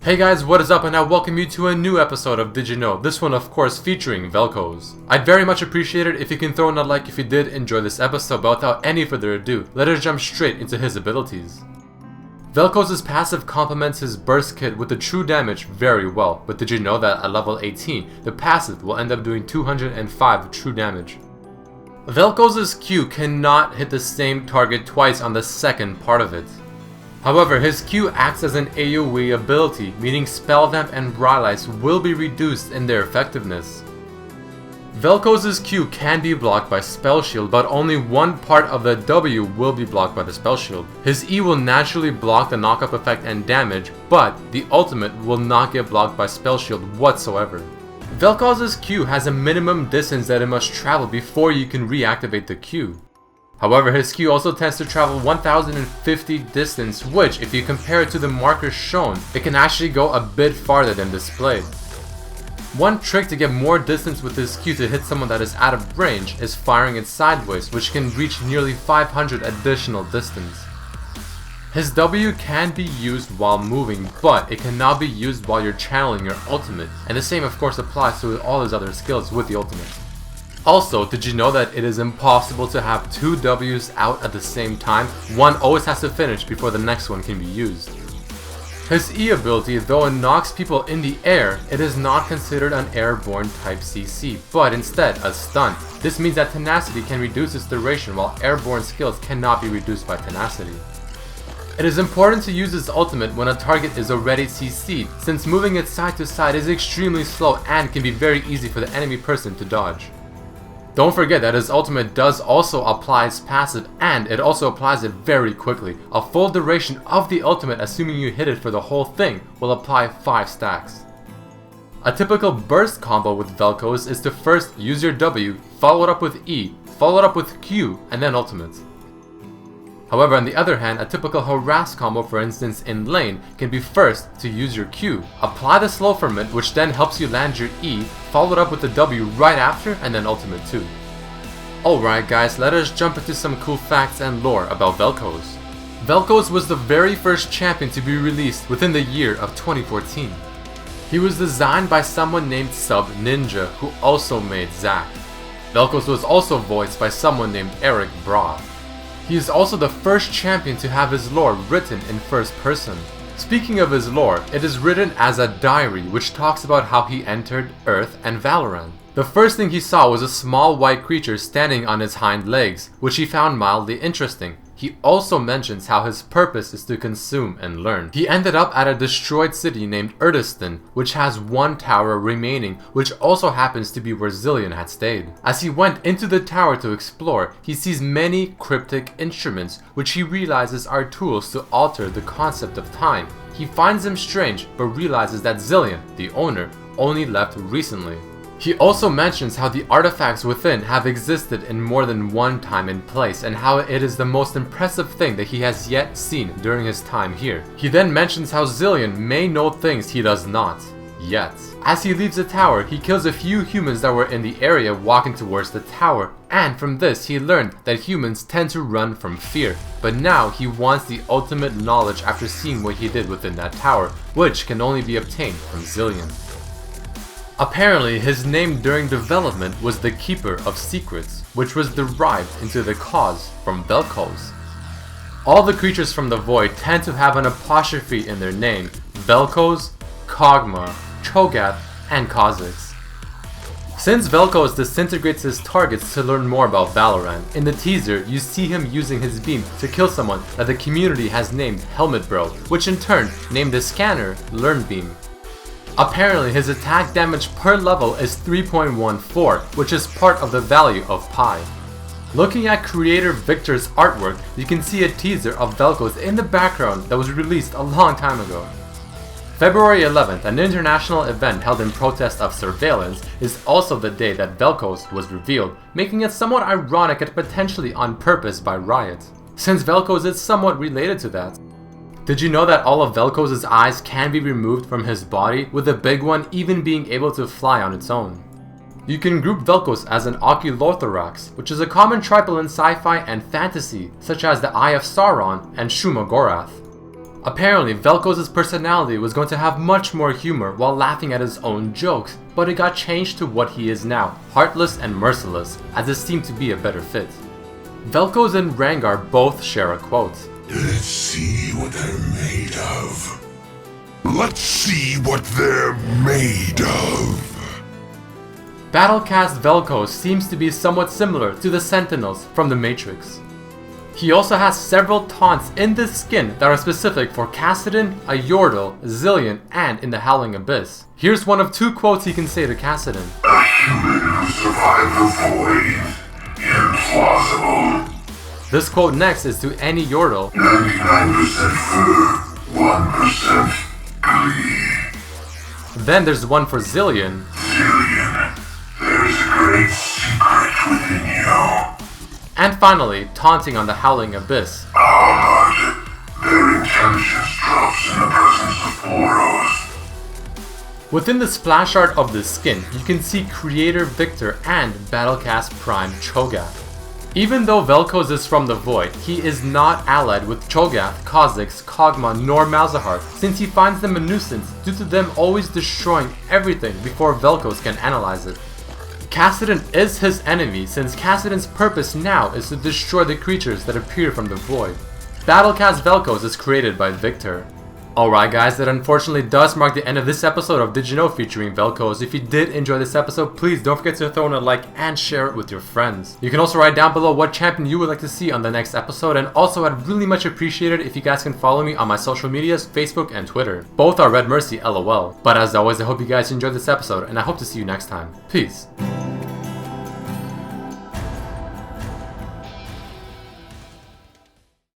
Hey guys, what is up, and I welcome you to a new episode of Did You Know? This one of course featuring Vel'Koz. I'd very much appreciate it if you can throw in a like if you did enjoy this episode, but without any further ado, let us jump straight into his abilities. Vel'Koz's passive complements his burst kit with the true damage very well, but did you know that at level 18, the passive will end up doing 205 true damage. Vel'Koz's Q cannot hit the same target twice on the second part of it. However, his Q acts as an AoE ability, meaning Spell Vamp and Rylai's will be reduced in their effectiveness. Vel'Koz's Q can be blocked by Spell Shield, but only one part of the W will be blocked by the Spell Shield. His E will naturally block the knockup effect and damage, but the ultimate will not get blocked by Spell Shield whatsoever. Vel'Koz's Q has a minimum distance that it must travel before you can reactivate the Q. However, his Q also tends to travel 1050 distance, which, if you compare it to the markers shown, it can actually go a bit farther than displayed. One trick to get more distance with his Q to hit someone that is out of range is firing it sideways, which can reach nearly 500 additional distance. His W can be used while moving, but it cannot be used while you're channeling your ultimate, and the same of course applies to all his other skills with the ultimate. Also, did you know that it is impossible to have two W's out at the same time? One always has to finish before the next one can be used. His E ability, though it knocks people in the air, it is not considered an airborne type CC, but instead a stun. This means that tenacity can reduce its duration while airborne skills cannot be reduced by tenacity. It is important to use its ultimate when a target is already CC'd, since moving it side to side is extremely slow and can be very easy for the enemy person to dodge. Don't forget that his ultimate does also apply its passive, and it also applies it very quickly. A full duration of the ultimate, assuming you hit it for the whole thing, will apply 5 stacks. A typical burst combo with Vel'Koz is to first use your W, follow it up with E, follow it up with Q, and then ultimate. However, on the other hand, a typical harass combo, for instance in lane, can be first to use your Q, apply the slow ferment, which then helps you land your E, follow it up with the W right after, and then ultimate too. Alright guys, let us jump into some cool facts and lore about Vel'Koz. Vel'Koz was the very first champion to be released within the year of 2014. He was designed by someone named Sub Ninja, who also made Zack. Vel'Koz was also voiced by someone named Eric Braw. He is also the first champion to have his lore written in first person. Speaking of his lore, it is written as a diary which talks about how he entered Earth and Valorant. The first thing he saw was a small white creature standing on its hind legs, which he found mildly interesting. He also mentions how his purpose is to consume and learn. He ended up at a destroyed city named Urdistan, which has one tower remaining, which also happens to be where Zilean had stayed. As he went into the tower to explore, he sees many cryptic instruments, which he realizes are tools to alter the concept of time. He finds them strange, but realizes that Zilean, the owner, only left recently. He also mentions how the artifacts within have existed in more than one time and place, and how it is the most impressive thing that he has yet seen during his time here. He then mentions how Zilean may know things he does not, yet. As he leaves the tower, he kills a few humans that were in the area walking towards the tower, and from this he learned that humans tend to run from fear. But now he wants the ultimate knowledge after seeing what he did within that tower, which can only be obtained from Zilean. Apparently, his name during development was the Keeper of Secrets, which was derived into the cause from Vel'Koz. All the creatures from the Void tend to have an apostrophe in their name: Vel'Koz, Kog'Maw, Cho'Gath, and Kha'Zix. Since Vel'Koz disintegrates his targets to learn more about Valorant, in the teaser you see him using his beam to kill someone that the community has named Helmet Bro, which in turn named the scanner Learn Beam. Apparently, his attack damage per level is 3.14, which is part of the value of pi. Looking at creator Victor's artwork, you can see a teaser of Vel'Koz in the background that was released a long time ago. February 11th, an international event held in protest of surveillance, is also the day that Vel'Koz was revealed, making it somewhat ironic and potentially on purpose by Riot, since Vel'Koz is somewhat related to that. Did you know that all of Vel'Koz's eyes can be removed from his body, with the big one even being able to fly on its own? You can group Vel'Koz as an Oculothorax, which is a common tribal in sci-fi and fantasy, such as the Eye of Sauron and Shuma Gorath. Apparently, Vel'Koz's personality was going to have much more humor while laughing at his own jokes, but it got changed to what he is now, heartless and merciless, as it seemed to be a better fit. Vel'Koz and Rangar both share a quote. Let's see what they're made of. Let's see what they're made of. Battlecast Vel'Koz seems to be somewhat similar to the Sentinels from the Matrix. He also has several taunts in this skin that are specific for Kassadin, a Yordle, Zillion, and in the Howling Abyss. Here's one of 2 quotes he can say to Kassadin. A human who survived the void. Implausible. This quote next is to any Yordle. 99% fur, 1% glee. Then there's one for Zillion. Zillion, there's a great secret within you. And finally, taunting on the Howling Abyss. Hard. Their intelligence drops in the presence of Boros. Within the splash art of this skin, you can see Creator Victor and Battlecast Prime Cho'Gath. Even though Vel'Koz is from the Void, he is not allied with Cho'Gath, Kha'Zix, Kog'Maw, nor Malzahar, since he finds them a nuisance due to them always destroying everything before Vel'Koz can analyze it. Kassadin is his enemy, since Kassadin's purpose now is to destroy the creatures that appear from the Void. Battlecast Vel'Koz is created by Victor. Alright guys, that unfortunately does mark the end of this episode of Did You Know featuring Vel'Koz. If you did enjoy this episode, please don't forget to throw in a like and share it with your friends. You can also write down below what champion you would like to see on the next episode, and also I'd really much appreciate it if you guys can follow me on my social medias, Facebook and Twitter. Both are Redmercy LOL. But as always, I hope you guys enjoyed this episode, and I hope to see you next time. Peace.